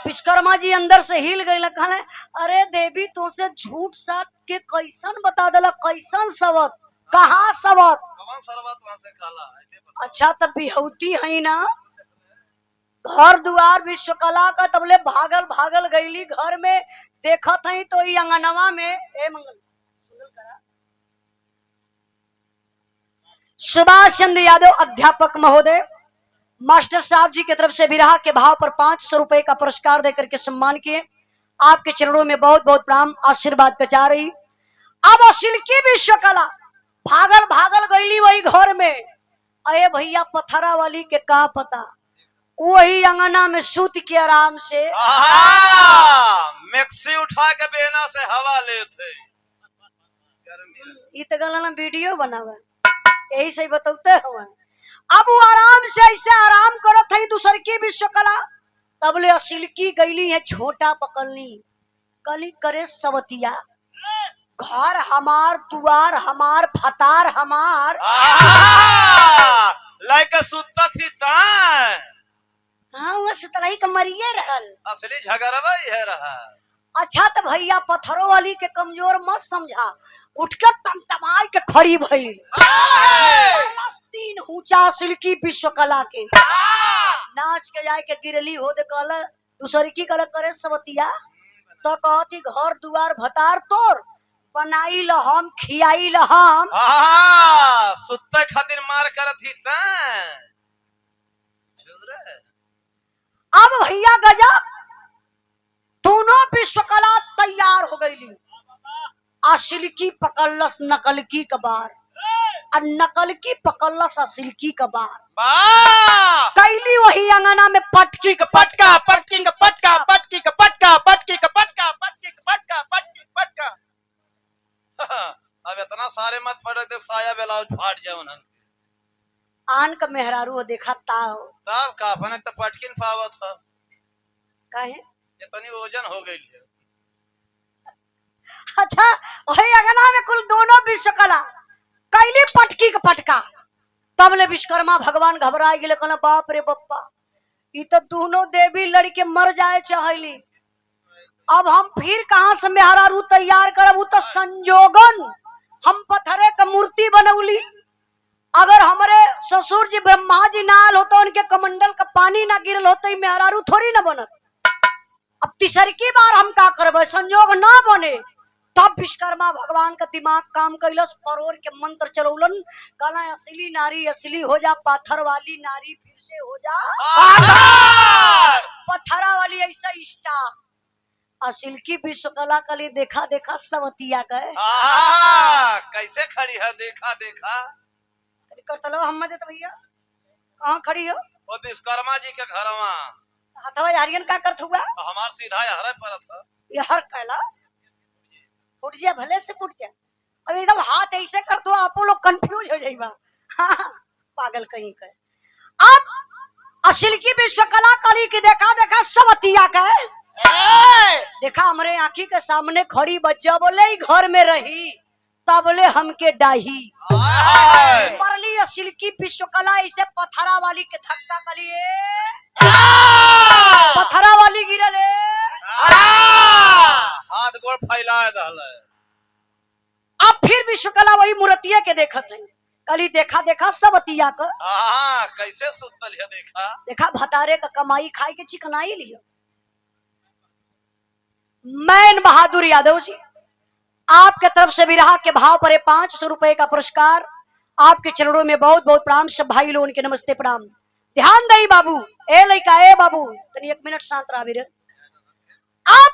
S1: विश्वकर्मा जी अंदर से हिल गई कहले अरे देवी तो से झूठ साथ के कैसन बता देला कैसन सवत कहाँ सवत। अच्छा तब बिहौती है ना घर दुआर विश्वकला का तबले भागल भागल गईली घर में देखत हई तो ई अंगनवा में ए मंगल सुभाष चंद्र यादव अध्यापक महोदय मास्टर साहब जी की तरफ से विरहा के भाव पर 500 रुपए का पुरस्कार देकर के सम्मान किए। आपके चरणों में बहुत बहुत प्रणाम आशीर्वाद बचा रही। अब सिल्की विश्वकला भागल भागल गईली वही घर में। अरे भैया पथरा वाली के का पता वही अंगना में सूत के आराम से
S2: मैक्सी उठा के बेना से हवा लेते।
S1: इत गला वीडियो बनावा यही सही बताते हुए। अब वो आराम से ऐसे आराम करत है दूसर की विश्वकला तबले असिलकी गईली है छोटा पकड़नी कली करे सवतिया घर हमार दुआर हमार फतार हमार
S2: लाइक सुत्ता थी तान।
S1: हाँ वो सुतलाई का मरिए रहल
S2: असली झगड़वा है रहा।
S1: अच्छा तो भैया पत्थरों वाली के कमजोर मत समझा उठकर तमतमाई के खड़ी भइल। 3 ऊंचा सिल्की विश्वकला के नाच के जाए के गिरली हो दे कहला दूसरी की कल करे सवतिया तो कहती घर दुआर भतार तोर बनाई लहम खियाई लहम
S2: सुत्ते खातिर मार कर थी
S1: अब भैया गजब दोनों विश्वकला तैयार हो गईली। असिल्की पकड़लस नकल की कबार और नकल की पकड़लस असिल्की कबार कैली वही अंगना में पटकी का पटका पटकी का पटका पटकी का पटका पटकी का पटका पटकी का पटका पटकी का पटका।
S2: अब इतना सारे मत पड़क दे साया ब्लाउज फाट जाओ न
S1: आन का मेहरारू देखा ताओ
S2: तब काफन तो पटकिन पावत था
S1: काहे
S2: इतनी वजन हो गई है।
S1: अच्छा वही अंगना में कुल दोनों विश्वकला कैली पटकी का पटका तबले विश्वकर्मा भगवान घबराए गेले कहला बाप रे बप्पा ई तो दोनों देवी लड़के मर जाए चाहली अब हम फिर कहां से मेहरारू तैयार करब। उ तो संजोगन हम पत्थरे का मूर्ति बनौली अगर हमारे ससुर जी ब्रह्मा जी नाल होते उनके कमंडल का पानी ना गिरल होते मेहरारू थोड़ी ना बनत। अब तीसरी बार हम का करबे संजोग ना बने तब विश्वकर्मा भगवान का दिमाग काम कैलस परोर के मंत्र चलौलन कहला असली नारी असली हो जा पाथर वाली नारी फिर से हो जा पत्थरा वाली ऐसा इष्टा असिल की विश्वकला कली देखा देखा सवतिया गए
S2: कैसे खड़ी है देखा देखा
S1: हम तो भैया कहाँ खड़ी हो
S2: वो विश्वकर्मा जी के घरवा
S1: हथवा हरियन का करत हुआ
S2: हमार सीधा हरे पर था
S1: ये हर कहला फुट जा भले से फुट जा अब एकदम हाथ ऐसे कर दो आप लोग कंफ्यूज हो जाइबा। हाँ, पागल कहीं का। अब असिल की विश्वकला कली की देखा देखा सवतिया गए देखा हमरे आंखी के सामने खड़ी बच्चा बोले घर में रही तबले हमके डाही मरली असिल की विश्वकला ऐसे पथरा वाली के धक्का कलिए पथरा वाली गिरले
S2: हाथ गोड़ फैलाए दहले।
S1: अब फिर विश्वकला वही मूर्तिया के देखत है कली देखा देखा सवतिया का
S2: कैसे सुतल है देखा
S1: देखा भतारे का कमाई खाई के चिकनाई लिया। मैन बहादुर यादव जी आपके तरफ से विरहा के भाव पर 500 रुपए का पुरस्कार आपके चरणों में बहुत बहुत प्रणाम। सब भाई लोगों के नमस्ते प्रणाम। ध्यान दई बाबू ए लइका ए बाबू तनी 1 मिनट शांत रहा वीर। अब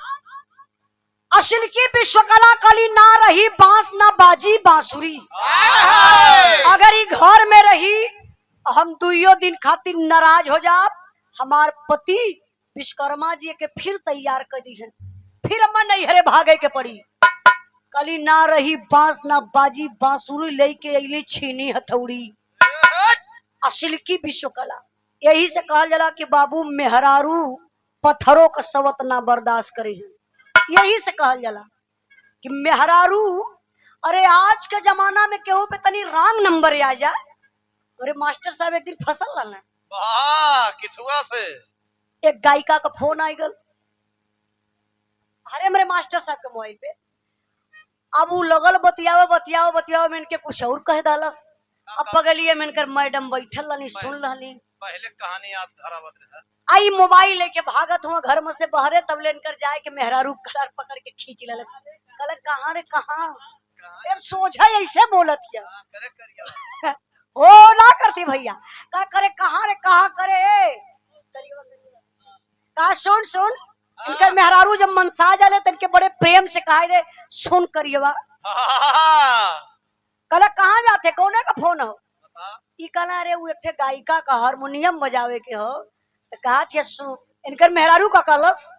S1: असिल की विश्वकला कली ना रही बांस ना बाजी बांसुरी अगर ये घर में रही हम 2 दिन खातिर नाराज हो जा हमार पति विश्वकर्मा जी के फिर तैयार कर दी है। फिर अम्मा नैहरे भागे के पड़ी। कली ना रही बांस ना बाजी, बांसुरी लेके अइली छीनी हथौड़ी। असिल्की विश्वकला। यही से कहल जाला कि बाबू मेहरारू पत्थरों का सवत ना बर्दाश्त करे हैं। यही से कहल जाला कि मेहरारू, अरे आज के जमाना में केहू पे तनी रॉन्ग नंबर आ जा। अरे मास्टर साहब एक दिन फसल लाना,
S2: वाह किथुआ से
S1: एक गायिका का फोन आई गल। अरे मेरे मास्टर साहब के मोबाइल पे। अब वो लगल बतियावे में इनके कुछ और कह डालस। अब बगलिए में इनकर मैडम बैठल रहनी, सुन रहनी।
S2: पहले कहानी याद धरावत रहा।
S1: आई मोबाइल लेके भागत हुआ घर में से बहरे, तब ले इनकर जाए के मेहरारू कलर पकड़ के खींच ले। कल कहाँ रे कहाँ सोझा ऐसे बोलत किया
S2: करे करिया
S1: हो ना करती भैया। का करे कहाँ रे कहाँ करे का सुन सुन। इनकर मेहरारू जब मनसा जाले तो इनके बड़े प्रेम से कहा रे सुन करिएवा। कल कहाँ जाते, कौने का फोन हो? ई कहला रे वो एक गायिका का हारमोनियम बजावे के हो। तो कहा थे सुन। इनकर मेहरारू का कलस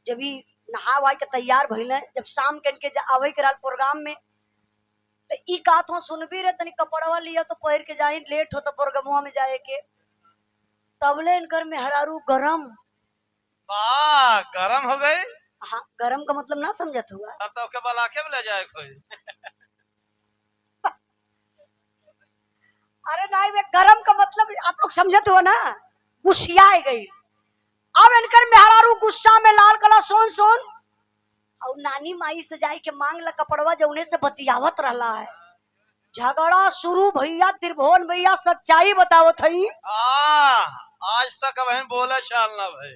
S1: जब ही नहा वहा के तैयार भइले, जब शाम के इनके आवे के प्रोग्राम में, तो ई कहत हो सुन भी रे तनी कपड़वा लिया तो पहिर के जाई, लेट हो तो प्रोग्रामवा में जाए के। तबले इनकर मेहरारू गरम।
S2: वाह गरम हो गई।
S1: हाँ गरम का मतलब ना समझत हुआ।
S2: अब तो के बला के ले जाए कोई।
S1: अरे नहीं वे गरम का मतलब आप लोग समझत हो ना, गुस्सियाए गई। अब इनकर मेहरारू गुस्सा में लाल कला सोन सोन और नानी माई से जाई के मांग ला कपड़वा जौने से बतियावत रहला है। झगड़ा शुरू भैया। त्रिभुवन भैया सच्चाई बतावत हई।
S2: आज तक अब बोला चाल ना भाई।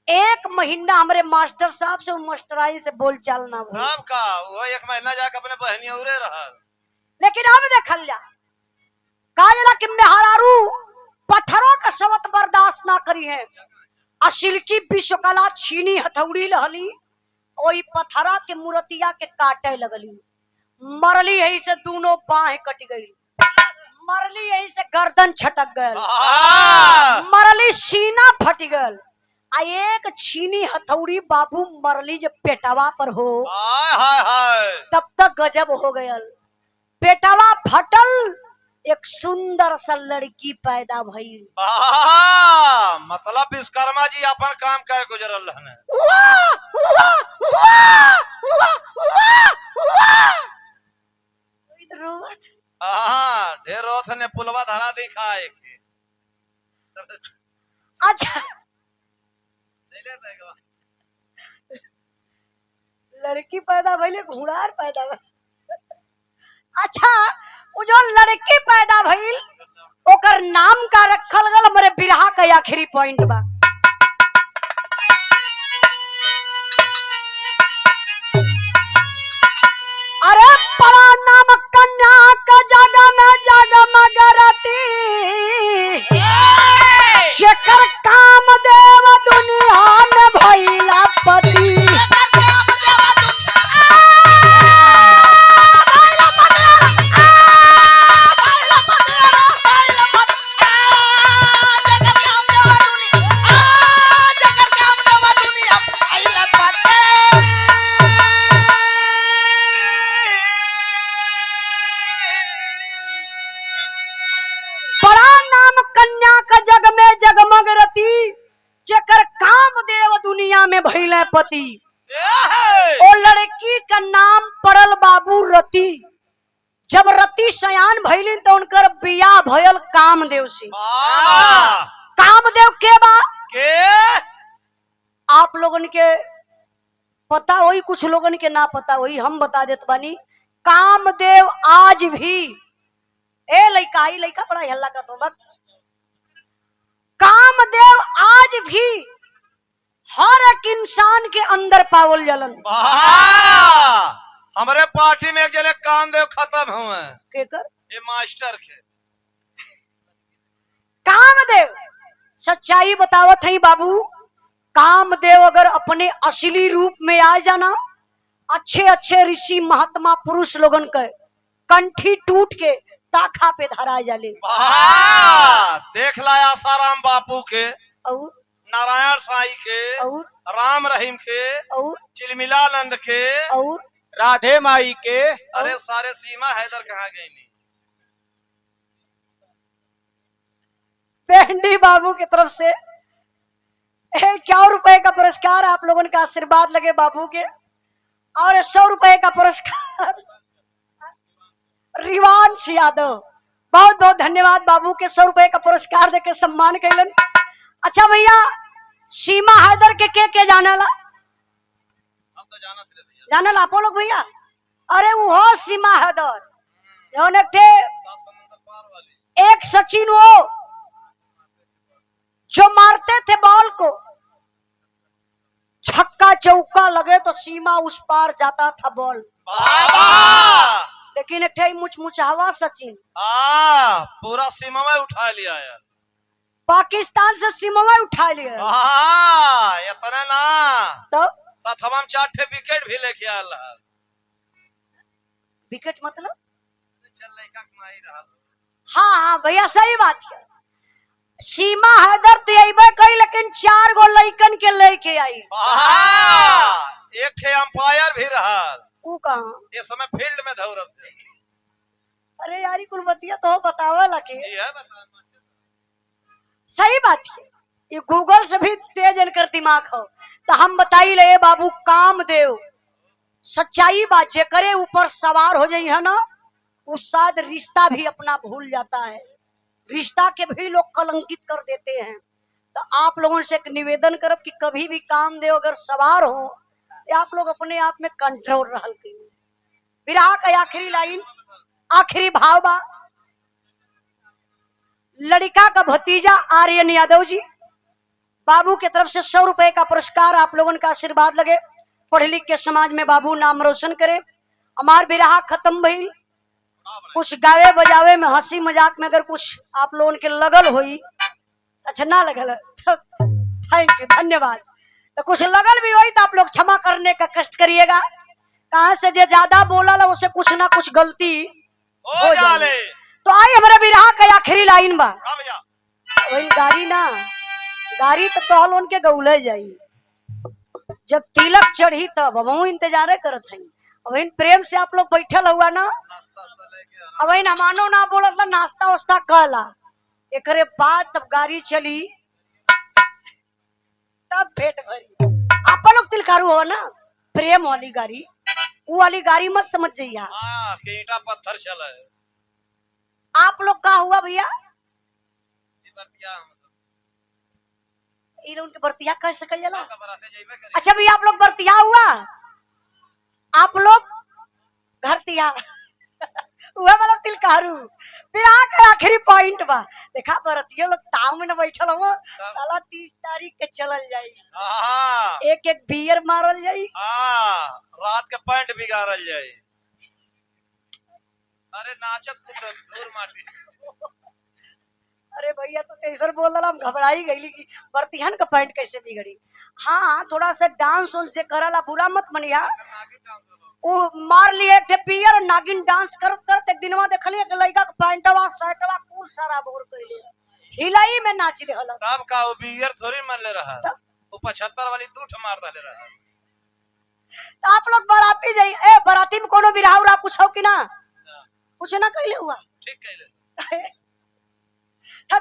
S1: एक महीना हमारे मास्टर साहब से उन मास्टराई से बोल चाल ना भाई।
S2: नाम का वो एक महीना जाके अपने बहनी उरे रहा।
S1: लेकिन अब देखल जा काजला कि मेहरारू पत्थरों का सवत बर्दाश्त ना करी है। असिल्की विश्वकला छीनी हथौड़ी लहली, ओई पत्थरा के मूर्तिया के काटे लगली। मरली यही से दोनों बाहें कट गई, मरली यही से गर्दन छटक गल, मरली सीना फट गल। आ एक छीनी हथौड़ी बाबू मरली जब पेटवा पर हो, तब तक गजब हो गयल। पेटवा फटल, एक सुंदर सा लड़की पैदा भइल।
S2: मतलब विश्वकर्मा जी अपन काम कर गुजरल रहने। ढेर रोथ ने पुलवा धरा दिखाए।
S1: अच्छा लड़की पैदा भइले घोड़ार पैदा भइल। अच्छा वो जो लड़की पैदा भइल ओकर नाम का रखल गल हमरे बिरहा का आखिरी पॉइंट बा। अरे परा नाम कन्या का जग में जगमगरती, शेखर काम देव दुनिया में भइला पति। में भइले पति। ओ लड़की का नाम पड़ल बाबू रति। जब रति सयान भइलिन तो उनकर बियाह भयल कामदेव से। कामदेव के बा के आप लोगन के पता होई, कुछ लोगन के ना पता होई, हम बता देत बानी। कामदेव आज भी ए लइका ही लइका बड़ा हल्ला का तो मत। कामदेव आज भी हर एक इंसान के अंदर पावल जलन।
S2: हमारे पार्टी में एक जने कामदेव खत्म हुए
S1: केकर
S2: ये मास्टर के।
S1: कामदेव सच्चाई बतावत है बाबू। कामदेव अगर अपने असली रूप में आ जाना, अच्छे अच्छे ऋषि महात्मा पुरुष लोगन के कंठी टूट के ताखा पे धरा जाले।
S2: देख लाया आसाराम बापू के।
S1: और
S2: नारायण साईं के,
S1: और
S2: राम रहीम के,
S1: और
S2: चिलमिलानंद के,
S1: और
S3: राधे माई के।
S2: अरे सारे सीमा हैदर कहाँ गई नहीं।
S1: पेंडी बाबू की तरफ से 51 रुपए का पुरस्कार, आप लोगों का आशीर्वाद लगे बाबू के। और 100 रुपए का पुरस्कार रिवांश यादव, बहुत बहुत धन्यवाद बाबू के 100 रुपए का पुरस्कार देके सम्मान कैलन। अच्छा भैया, सीमा हैदर के जाने ला,
S2: हम तो जानत रहे भैया।
S1: जानल आप लोग भैया? अरे वो सीमा हैदर जौन एक ठे
S2: सात समंदर पार वाली।
S1: एक सचिन वो जो मारते थे बॉल को, छक्का चौका लगे तो सीमा उस पार जाता था बॉल।
S2: बाबा
S1: लेकिन एक ठे मुचमुचावा सचिन
S2: पूरा सीमा में उठा लिया यार।
S1: पाकिस्तान से सीमा में उठा लिया।
S2: इतना ना
S1: तो
S2: साथवा में 4 ठे विकेट भी लेके आल।
S1: विकेट मतलब?
S2: चल लड़का कमाई रहा।
S1: हाँ हाँ भैया सही बात है। सीमा हैदर तो अबे कई, लेकिन 4 गो लइकन के लेके आई।
S2: एक ठे अंपायर भी रहा।
S1: वो कहाँ?
S2: ये समय फील्ड में धौरत थे।
S1: अरे यारी कुल बतिया तो बतावा लगे।
S2: ये है बता।
S1: सही बात है, ये गूगल से भी तेज इनकर दिमाग हो। तो हम बताई ले बाबू, कामदेव सच्चाई बात, जे करे ऊपर सवार हो जाई है ना, उस साथ रिश्ता भी अपना भूल जाता है। रिश्ता के भी लोग कलंकित कर देते हैं। तो आप लोगों से एक निवेदन करब कि कभी भी कामदेव अगर सवार हो, आप लोग अपने आप में कंट्रोल रहल करिए। विरहा का आखिरी लाइन, आखिरी भाव बा। लड़का का भतीजा आर्यन यादव जी, बाबू की तरफ से 100 रुपए का पुरस्कार, आप लोगों का आशीर्वाद लगे। पढ़ लिख के समाज में बाबू नाम रोशन करे। हमार बिरहा खत्म भइल। कुछ गावे बजावे में, हंसी मजाक में अगर कुछ आप लोगों के लगल होई, अच्छा ना लगल, थैंक यू, धन्यवाद। तो कुछ लगल भी होई तो आप लोग क्षमा करने का कष्ट करिएगा। कहाँ से जे ज्यादा बोला ला उसे कुछ ना कुछ गलती हो जाए। तो आई हमारे बिरहा का आखिरी लाइन बा। वही गाड़ी ना, गाड़ी तो तोहल उनके गौले जाई, जब तिलक चढ़ी तब हम इंतजार करत हई। वही प्रेम से आप लोग बैठल हुआ ना, अब वही मानो ना बोलत ना, नाश्ता वास्ता कहला, एकरे बाद तब गाड़ी चली, तब भेंट भरी। आप लोग तिलकारू हो ना, प्रेम वाली गाड़ी, वो वाली गाड़ी मत समझ जाइए।
S2: ईटा पत्थर चला है।
S1: आप लोग का हुआ भैया? उनके बर्तिया कह सके जाला। अच्छा भैया, आप लोग बर्तिया हुआ, आप लोग घरतिया हुआ, मतलब तिलकारू। फिर आकर आखिरी पॉइंट बा, देखा बरतिया लोग ताव में न बैठल हो, साला 30 तारीख के चलल जाई, एक एक बियर मारल जाई,
S2: रात के पैंट बिगाड़ल जाई। अरे नाचत दूर माटी।
S1: अरे भैया तो कैसे बोल रहा, हम घबराई गई कि बर्तिहन का पैंट कैसे बिगड़ी। हाँ, थोड़ा सा डांस जे करला बुरा मत मनिया। वो मार लिए थे पियर, नागिन डांस करत करत एक दिनवा देखलिए कि लड़का का पैंटवा शर्टवा कुल सारा बोर कइले, हिलाई में नाच रहल।
S2: तब का वो बियर थोड़ी मन ले रहा, वो 75 वाली दूठ मार डाले रहा।
S1: तो आप लोग बाराती जाई, ए बाराती में कोनो बिरहाउरा कुछ हो कि ना? कुछ ना कइले हुआ,
S2: ठीक कइले।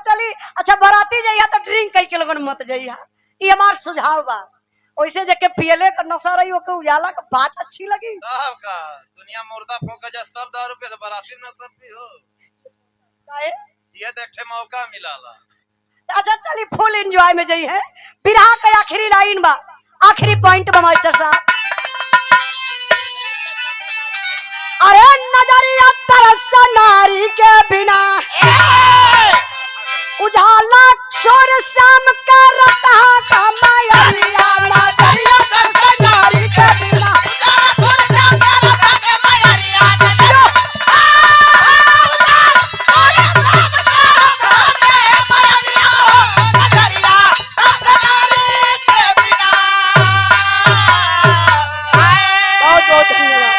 S1: चली अच्छा बाराती जाइया तो ड्रिंक कई के लोगन मत जाइया, ये हमार सुझाव बा। वैसे जके पियले का नशा रही, ओके उजाला का बात अच्छी लगी।
S2: साहब का दुनिया मुर्दा फूंका जा सब दारू पे, तो बाराती में सब भी हो
S1: काहे?
S2: ये तो एक मौका मिला ला।
S1: अच्छा चली फुल एंजॉय में जाई है। बिरहा का आखिरी लाइन बा, आखिरी पॉइंट बा मास्टर साहब। अरे नजरिया तरस नारी के बिना, उजाला शोर शाम का रता का माया, नजरिया तरस नारी के बिना, शोर शाम का रता का माया, बहुत बहुत धन्यवाद।